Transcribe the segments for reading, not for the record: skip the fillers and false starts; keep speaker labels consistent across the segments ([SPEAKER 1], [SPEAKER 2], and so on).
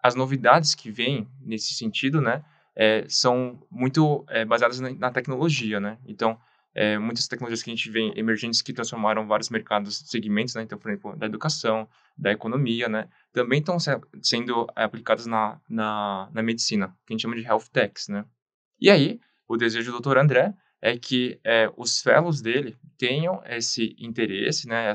[SPEAKER 1] as novidades que vêm nesse sentido, né, são muito baseadas na tecnologia, né? Então, muitas tecnologias que a gente vê emergentes que transformaram vários mercados, segmentos, né? Então, por exemplo, da educação, da economia, né? Também estão sendo aplicadas na medicina, que a gente chama de health techs, né? E aí, o desejo do Dr. André é que os fellows dele tenham esse interesse, né?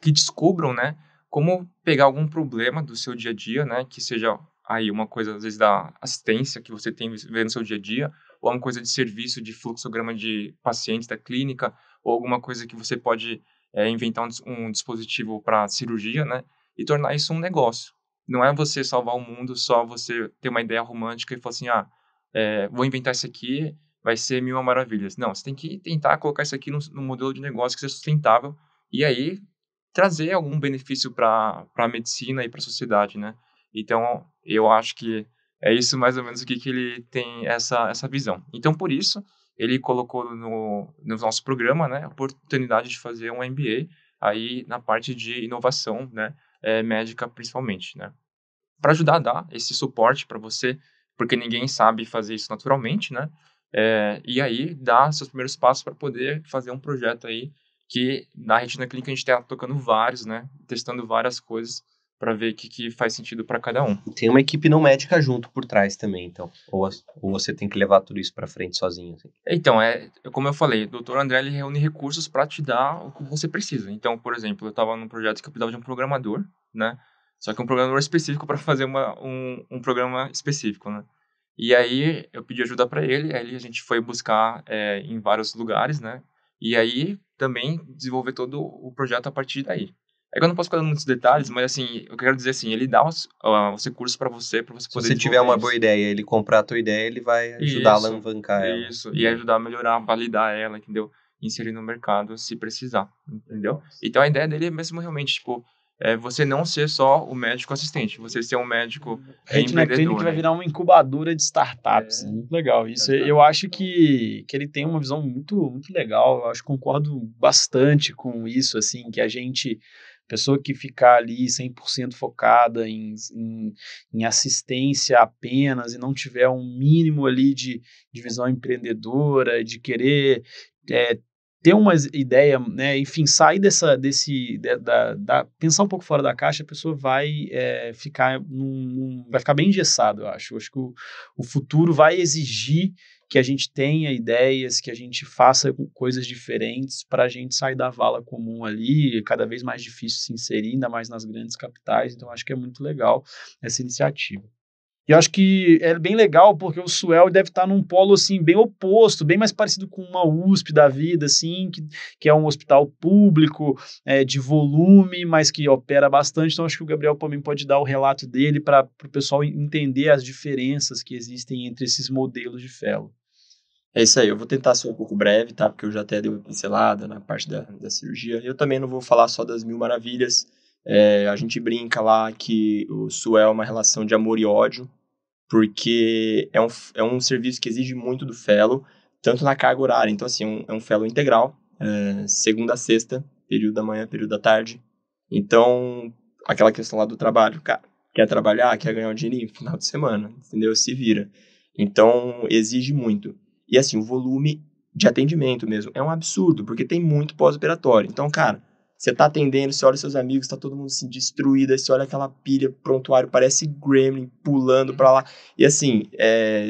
[SPEAKER 1] Que descubram, né, como pegar algum problema do seu dia a dia, né, que seja aí uma coisa, às vezes, da assistência que você tem vê no seu dia a dia, ou uma coisa de serviço, de fluxograma de pacientes da clínica, ou alguma coisa que você pode inventar um dispositivo para cirurgia, né, e tornar isso um negócio. Não é você salvar o mundo, só você ter uma ideia romântica e falar assim, vou inventar isso aqui, vai ser mil maravilhas. Não, você tem que tentar colocar isso aqui num modelo de negócio que seja sustentável, e aí trazer algum benefício para a medicina e para a sociedade, né. Então, eu acho que é isso mais ou menos o que ele tem essa visão. Então, por isso, ele colocou no nosso programa, né, a oportunidade de fazer um MBA aí na parte de inovação, né, médica principalmente, né. Para ajudar a dar esse suporte para você, porque ninguém sabe fazer isso naturalmente, né, e aí dar seus primeiros passos para poder fazer um projeto aí que na Retina Clínica a gente está tocando vários, né, testando várias coisas para ver o que faz sentido para cada um.
[SPEAKER 2] Tem uma equipe não médica junto por trás também, então. Ou você tem que levar tudo isso para frente sozinho, assim.
[SPEAKER 1] Então, como eu falei, o Dr. André ele reúne recursos para te dar o que você precisa. Então, por exemplo, eu estava num projeto que eu precisava de um programador, né? Só que um programador específico para fazer um programa específico, né? E aí eu pedi ajuda para ele, aí a gente foi buscar em vários lugares, né? E aí também desenvolver todo o projeto a partir daí. É que eu não posso falar muitos detalhes, mas assim, eu quero dizer assim, ele dá os recursos para você
[SPEAKER 2] Se
[SPEAKER 1] poder
[SPEAKER 2] você
[SPEAKER 1] desenvolver
[SPEAKER 2] tiver uma
[SPEAKER 1] isso.
[SPEAKER 2] boa ideia, ele comprar a tua ideia, ele vai ajudar a
[SPEAKER 1] Isso,
[SPEAKER 2] alavancar ela.
[SPEAKER 1] isso. E ajudar a melhorar, validar ela, entendeu? Inserir no mercado se precisar, entendeu? Então a ideia dele é mesmo realmente, tipo, você não ser só o médico assistente, você ser um médico
[SPEAKER 3] Retina Clinic
[SPEAKER 1] empreendedor,
[SPEAKER 3] vai
[SPEAKER 1] né?
[SPEAKER 3] virar uma incubadora de startups. Muito legal. Isso eu acho que ele tem uma visão muito, muito legal. Eu acho que concordo bastante com isso, assim, que a gente, pessoa que ficar ali 100% focada em assistência apenas e não tiver um mínimo ali de visão empreendedora, de querer ter uma ideia, né, enfim, sair pensar um pouco fora da caixa, a pessoa vai vai ficar bem engessado, eu acho. Eu acho que o futuro vai exigir que a gente tenha ideias, que a gente faça coisas diferentes para a gente sair da vala comum ali, é cada vez mais difícil se inserir, ainda mais nas grandes capitais, então acho que é muito legal essa iniciativa. E eu acho que é bem legal porque o Suel deve estar num polo assim bem oposto, bem mais parecido com uma USP da vida, assim, que é um hospital público, de volume, mas que opera bastante. Então acho que o Gabriel também pode dar o relato dele para o pessoal entender as diferenças que existem entre esses modelos de fellow.
[SPEAKER 4] É isso aí, eu vou tentar ser um pouco breve, tá? Porque eu já até dei uma pincelada na parte da cirurgia. Eu também não vou falar só das mil maravilhas. A gente brinca lá que o SUE é uma relação de amor e ódio, porque é um serviço que exige muito do fellow, tanto na carga horária. Então, assim, é um fellow integral, segunda a sexta, período da manhã, período da tarde. Então, aquela questão lá do trabalho, cara, quer trabalhar, quer ganhar um dinheirinho, final de semana, entendeu? Se vira. Então, exige muito. E, assim, o volume de atendimento mesmo é um absurdo, porque tem muito pós-operatório. Então, cara, você tá atendendo, você olha seus amigos, tá todo mundo assim, destruído, aí você olha aquela pilha, prontuário, parece gremlin, pulando pra lá. E assim,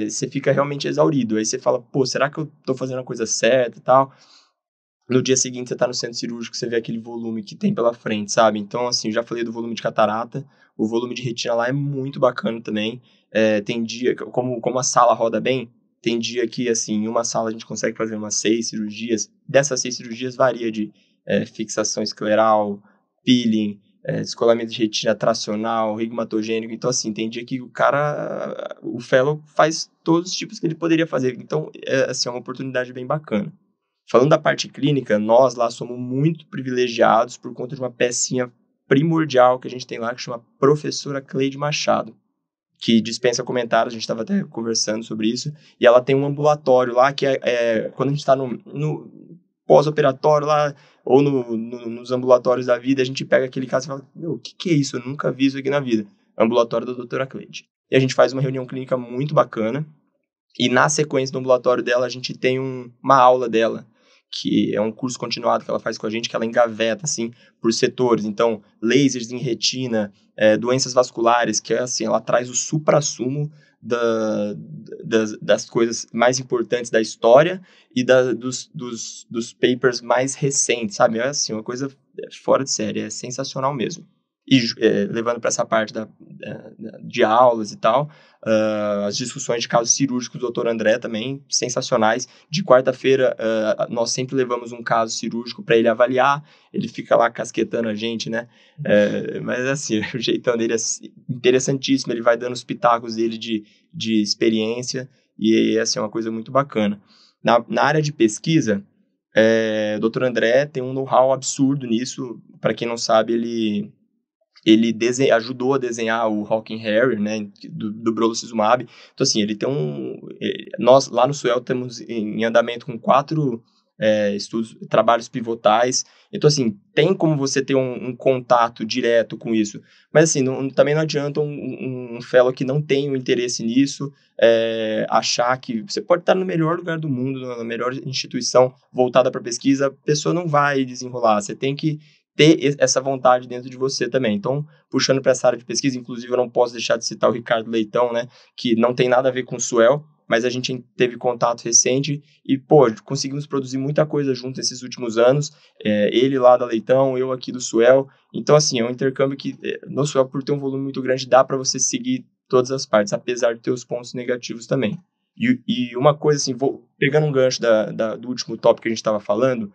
[SPEAKER 4] você fica realmente exaurido. Aí você fala, pô, será que eu tô fazendo a coisa certa e tal? No dia seguinte você tá no centro cirúrgico, você vê aquele volume que tem pela frente, sabe? Então, assim, eu já falei do volume de catarata, o volume de retina lá é muito bacana também. Tem dia, como a sala roda bem, tem dia que, assim, em uma sala a gente consegue fazer umas 6 cirurgias. Dessas 6 cirurgias varia de fixação escleral, peeling, descolamento de retina tracional, rigmatogênico. Então, assim, tem dia que o fellow faz todos os tipos que ele poderia fazer. Então, assim, é uma oportunidade bem bacana. Falando da parte clínica, nós lá somos muito privilegiados por conta de uma pecinha primordial que a gente tem lá, que chama Professora Cleide Machado, que dispensa comentários, a gente estava até conversando sobre isso, e ela tem um ambulatório lá que quando a gente está pós-operatório lá, ou nos ambulatórios da vida, a gente pega aquele caso e fala, meu, o que é isso? Eu nunca vi isso aqui na vida. Ambulatório da doutora Cleide. E a gente faz uma reunião clínica muito bacana, e na sequência do ambulatório dela, a gente tem uma aula dela, que é um curso continuado que ela faz com a gente, que ela engaveta, assim, por setores. Então, lasers em retina, doenças vasculares, que é assim, ela traz o suprassumo das coisas mais importantes da história e dos papers mais recentes, sabe? É assim, uma coisa fora de série, é sensacional mesmo. E levando para essa parte de aulas e tal, as discussões de casos cirúrgicos do Dr. André também, sensacionais. De quarta-feira, nós sempre levamos um caso cirúrgico para ele avaliar, ele fica lá casquetando a gente, né? Mas assim, o jeitão dele é interessantíssimo, ele vai dando os pitacos dele de experiência, e assim, é uma coisa muito bacana. Na área de pesquisa, o Dr. André tem um know-how absurdo nisso. Para quem não sabe, ele ajudou a desenhar o Hawking Harrier, né, do Brolucizumab. Então, assim, ele tem nós, lá no Suel, temos em andamento com 4 trabalhos pivotais. Então, assim, tem como você ter um contato direto com isso. Mas, assim, também não adianta um fellow que não tem o interesse nisso achar que você pode estar no melhor lugar do mundo, na melhor instituição voltada para pesquisa, a pessoa não vai desenrolar. Você tem que ter essa vontade dentro de você também. Então, puxando para essa área de pesquisa, inclusive eu não posso deixar de citar o Ricardo Leitão, né, que não tem nada a ver com o Suel, mas a gente teve contato recente e, conseguimos produzir muita coisa junto esses últimos anos, ele lá da Leitão, eu aqui do Suel. Então, assim, é um intercâmbio que no Suel, por ter um volume muito grande, dá para você seguir todas as partes, apesar de ter os pontos negativos também. E uma coisa, assim, pegando um gancho do último tópico que a gente estava falando,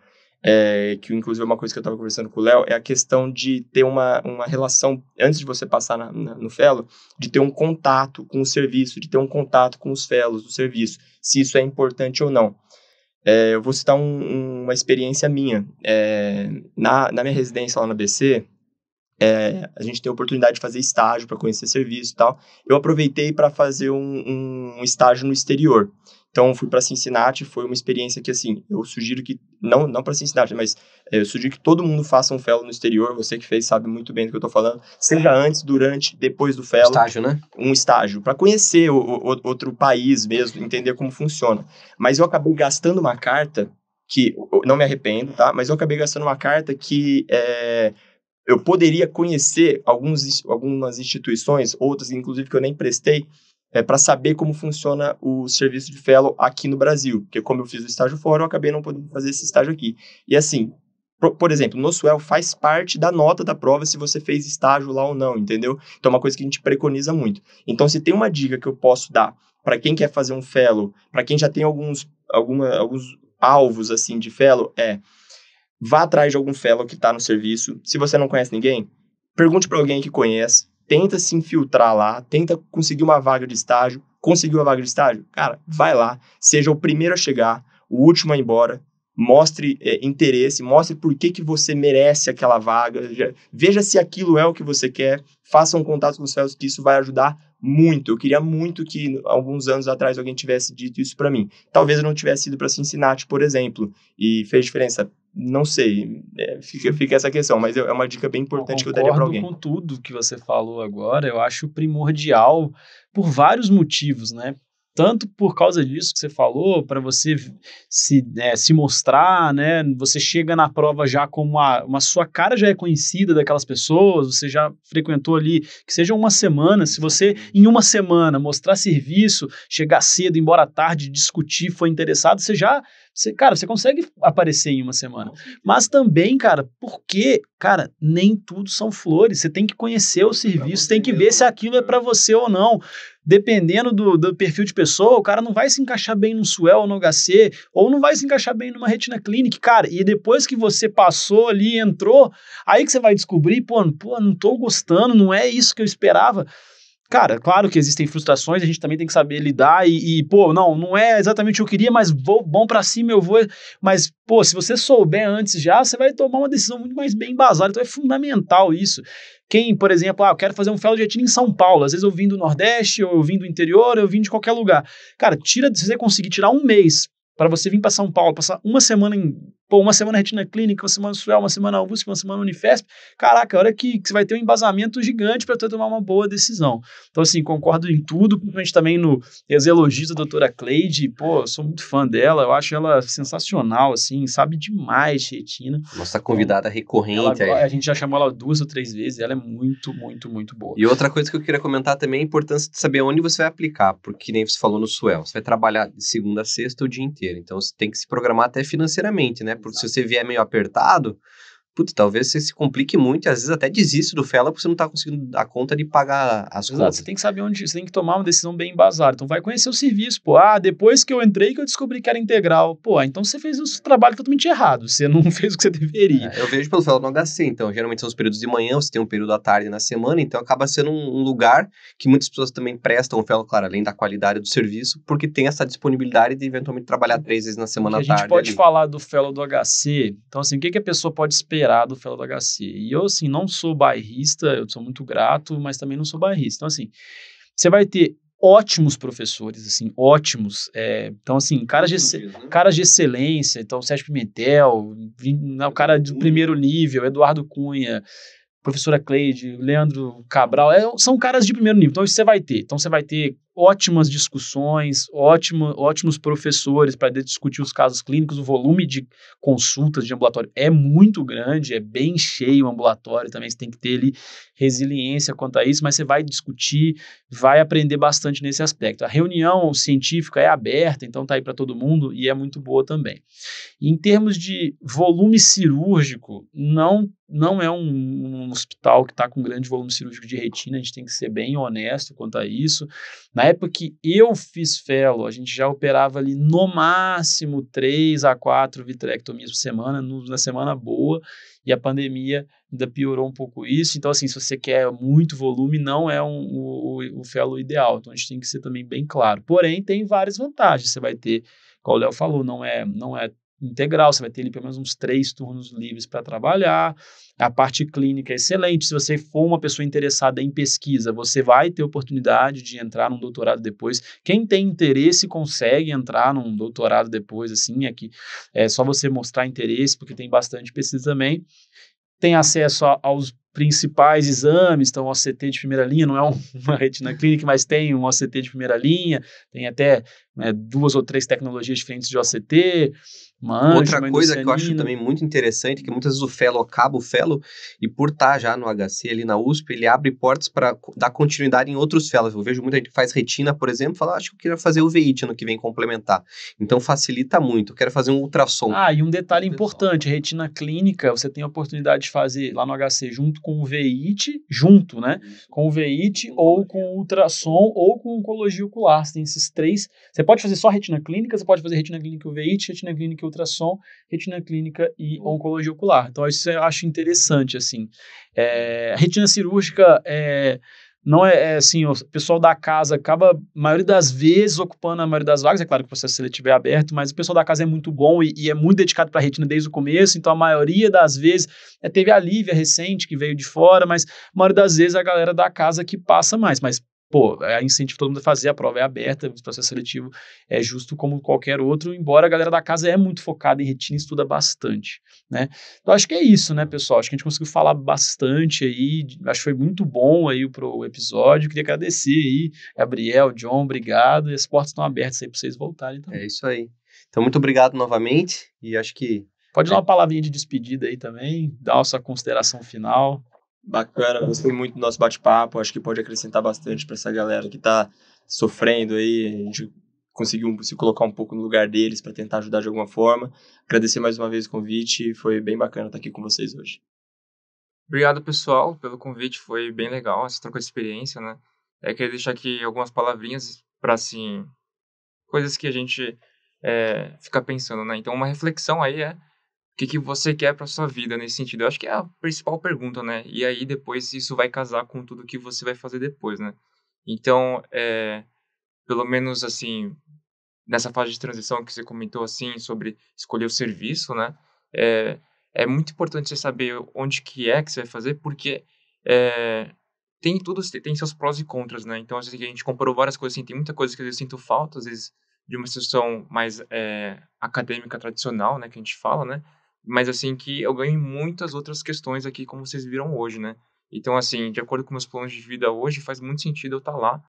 [SPEAKER 4] que inclusive é uma coisa que eu estava conversando com o Léo, é a questão de ter uma relação, antes de você passar no fellow, de ter um contato com o serviço, de ter um contato com os fellows do serviço, se isso é importante ou não. Eu vou citar uma experiência minha. Na minha residência lá na BC, a gente tem a oportunidade de fazer estágio para conhecer serviço e tal. Eu aproveitei para fazer um estágio no exterior. Então, fui para Cincinnati, foi uma experiência que, assim, eu sugiro que, não para Cincinnati, mas eu sugiro que todo mundo faça um fellow no exterior. Você que fez sabe muito bem do que eu estou falando. Seja antes, durante, depois do fellow.
[SPEAKER 2] Estágio, né?
[SPEAKER 4] Um estágio, para conhecer outro país mesmo, entender como funciona. Mas eu acabei gastando uma carta, que, não me arrependo, tá? Mas eu acabei gastando uma carta que eu poderia conhecer algumas instituições, outras, inclusive, que eu nem prestei, para saber como funciona o serviço de fellow aqui no Brasil. Porque como eu fiz o estágio fora, eu acabei não podendo fazer esse estágio aqui. E assim, por exemplo, no Suel faz parte da nota da prova se você fez estágio lá ou não, entendeu? Então é uma coisa que a gente preconiza muito. Então, se tem uma dica que eu posso dar para quem quer fazer um fellow, para quem já tem alguns alvos assim de fellow, vá atrás de algum fellow que está no serviço. Se você não conhece ninguém, pergunte para alguém que conhece. Tenta se infiltrar lá, tenta conseguir uma vaga de estágio. Conseguiu a vaga de estágio? Cara, vai lá, seja o primeiro a chegar, o último a ir embora, mostre interesse, mostre por que você merece aquela vaga, veja se aquilo é o que você quer, faça um contato com os fellows, que isso vai ajudar muito. Eu queria muito que, alguns anos atrás, alguém tivesse dito isso para mim. Talvez eu não tivesse ido para Cincinnati, por exemplo, e fez diferença. Não sei, fica essa questão, mas é uma dica bem importante que eu daria para alguém.
[SPEAKER 3] Eu concordo com tudo que você falou agora, eu acho primordial por vários motivos, né? Tanto por causa disso que você falou, para você se mostrar, né? Você chega na prova já com uma sua cara já é conhecida daquelas pessoas, você já frequentou ali, que seja uma semana. Se você, em uma semana, mostrar serviço, chegar cedo, embora à tarde, discutir, for interessado, você consegue aparecer em uma semana. Mas também, cara, porque, cara, nem tudo são flores. Você tem que conhecer o serviço, tem que ver se aquilo é para você ou não. Dependendo do perfil de pessoa, o cara não vai se encaixar bem no Suel ou no HC, ou não vai se encaixar bem numa Retina Clinic, cara. E depois que você passou ali, entrou, aí que você vai descobrir, pô, não tô gostando, não é isso que eu esperava. Cara, claro que existem frustrações, a gente também tem que saber lidar não é exatamente o que eu queria, mas bom pra cima, eu vou. Mas, se você souber antes já, você vai tomar uma decisão muito mais bem embasada. Então é fundamental isso. Quem, por exemplo, eu quero fazer um fellow de retina em São Paulo, às vezes eu vim do Nordeste, ou eu vim do interior, eu vim de qualquer lugar. Cara, se você conseguir tirar um mês para você vir para São Paulo, passar uma semana pô, uma semana retina clínica, uma semana SUEL, uma semana USP, uma semana Unifesp, caraca, a hora que você vai ter um embasamento gigante para tomar uma boa decisão. Então, assim, concordo em tudo, principalmente também nos elogios da doutora Cleide, pô, eu sou muito fã dela, eu acho ela sensacional, assim, sabe demais de retina.
[SPEAKER 2] Nossa convidada recorrente.
[SPEAKER 3] A gente já chamou ela 2 ou 3 vezes, ela é muito, muito, muito boa.
[SPEAKER 2] E outra coisa que eu queria comentar também é a importância de saber onde você vai aplicar, porque nem você falou no SUEL, você vai trabalhar de segunda a sexta o dia inteiro, então você tem que se programar até financeiramente, né? Porque se você vier meio apertado, putz, talvez você se complique muito e às vezes até desiste do fellow porque você não está conseguindo dar conta de pagar as
[SPEAKER 3] Exato,
[SPEAKER 2] contas.
[SPEAKER 3] você tem que saber onde, você tem que tomar uma decisão bem embasada. Então vai conhecer o serviço, pô. Depois que eu entrei que eu descobri que era integral. Pô, então você fez o seu trabalho totalmente errado. Você não fez o que você deveria.
[SPEAKER 2] Eu vejo pelo fellow no HC, então geralmente são os períodos de manhã, você tem um período à tarde na semana, então acaba sendo um lugar que muitas pessoas também prestam o fellow, claro, além da qualidade do serviço, porque tem essa disponibilidade de eventualmente trabalhar 3 vezes na semana à tarde.
[SPEAKER 3] A gente pode
[SPEAKER 2] ali.
[SPEAKER 3] falar do fellow do HC. Então, assim, o que a pessoa pode esperar do fellow do HC? E eu, assim, não sou bairrista, eu sou muito grato, mas também não sou bairrista. Então, assim, você vai ter ótimos professores, assim, ótimos. Então, assim, caras de excelência. Então, Sérgio Pimentel, o cara do primeiro nível, Eduardo Cunha, professora Cleide, Leandro Cabral, são caras de primeiro nível. Então, isso você vai ter. Então, você vai ter ótimas discussões, ótimos professores para discutir os casos clínicos. O volume de consultas de ambulatório é muito grande, é bem cheio o ambulatório também. Você tem que ter ali resiliência quanto a isso, mas você vai discutir, vai aprender bastante nesse aspecto. A reunião científica é aberta, então tá aí para todo mundo e é muito boa também. E em termos de volume cirúrgico, não é um hospital que está com grande volume cirúrgico de retina, a gente tem que ser bem honesto quanto a isso. Na época que eu fiz fellow, a gente já operava ali no máximo 3 a 4 vitrectomias por semana, na semana boa, e a pandemia ainda piorou um pouco isso. Então, assim, se você quer muito volume, não é o fellow ideal. Então, a gente tem que ser também bem claro. Porém, tem várias vantagens. Você vai ter, como o Léo falou, não é integral, você vai ter ali pelo menos uns 3 turnos livres para trabalhar, a parte clínica é excelente, se você for uma pessoa interessada em pesquisa, você vai ter oportunidade de entrar num doutorado depois, quem tem interesse consegue entrar num doutorado depois, assim, é só você mostrar interesse, porque tem bastante pesquisa também, tem acesso aos principais exames, então o OCT de primeira linha, não é uma retina clínica, mas tem um OCT de primeira linha, tem até 2 ou 3 tecnologias diferentes de OCT,
[SPEAKER 2] Outra coisa que eu acho também muito interessante, que muitas vezes o fellow acaba o fellow, e por estar já no HC ali na USP, ele abre portas para dar continuidade em outros fellows. Eu vejo muita gente que faz retina, por exemplo, fala, acho que eu queria fazer o VIT ano que vem complementar. Então facilita muito, eu quero fazer um ultrassom.
[SPEAKER 3] E um detalhe importante, retina clínica, você tem a oportunidade de fazer lá no HC junto com o VIT, com o VIT ou com o ultrassom ou com oncologia ocular. Você tem esses 3, você pode fazer só retina clínica, você pode fazer retina clínica e VIT, retina clínica e ultrassom, retina clínica e oncologia ocular. Então, isso eu acho interessante, assim. A retina cirúrgica não é assim, o pessoal da casa acaba, a maioria das vezes, ocupando a maioria das vagas. É claro que o processo seletivo é aberto, mas o pessoal da casa é muito bom e é muito dedicado para a retina desde o começo, então a maioria das vezes, teve a Lívia recente, que veio de fora, mas a maioria das vezes a galera da casa que passa mais, mas pô, incentivo todo mundo a fazer, a prova é aberta, o processo seletivo é justo como qualquer outro, embora a galera da casa é muito focada em retina e estuda bastante, né? Então, acho que é isso, né, pessoal? Acho que a gente conseguiu falar bastante aí, acho que foi muito bom aí pro episódio, queria agradecer aí, Gabriel, John, obrigado, e as portas estão abertas aí para vocês voltarem também.
[SPEAKER 2] É isso aí. Então, muito obrigado novamente, e acho que...
[SPEAKER 3] Pode dar uma palavrinha de despedida aí também, dar a sua consideração final.
[SPEAKER 4] Bacana, gostei muito do nosso bate-papo, acho que pode acrescentar bastante para essa galera que está sofrendo aí, a gente conseguiu se colocar um pouco no lugar deles para tentar ajudar de alguma forma. Agradecer mais uma vez o convite, foi bem bacana estar aqui com vocês hoje.
[SPEAKER 1] Obrigado, pessoal, pelo convite, foi bem legal essa troca de experiência, né? Queria deixar aqui algumas palavrinhas para, assim, coisas que a gente fica pensando, né? Então, uma reflexão aí o que você quer para sua vida nesse sentido? Eu acho que é a principal pergunta, né? E aí, depois, isso vai casar com tudo que você vai fazer depois, né? Então, pelo menos, assim, nessa fase de transição que você comentou, assim, sobre escolher o serviço, né? É muito importante você saber onde que você vai fazer, porque tem seus prós e contras, né? Então, às vezes, a gente comparou várias coisas, assim, tem muita coisa que eu sinto falta, às vezes, de uma instituição mais acadêmica tradicional, né, que a gente fala, né, mas assim, que eu ganho em muitas outras questões aqui, como vocês viram hoje, né. Então, assim, de acordo com meus planos de vida hoje, faz muito sentido eu estar lá,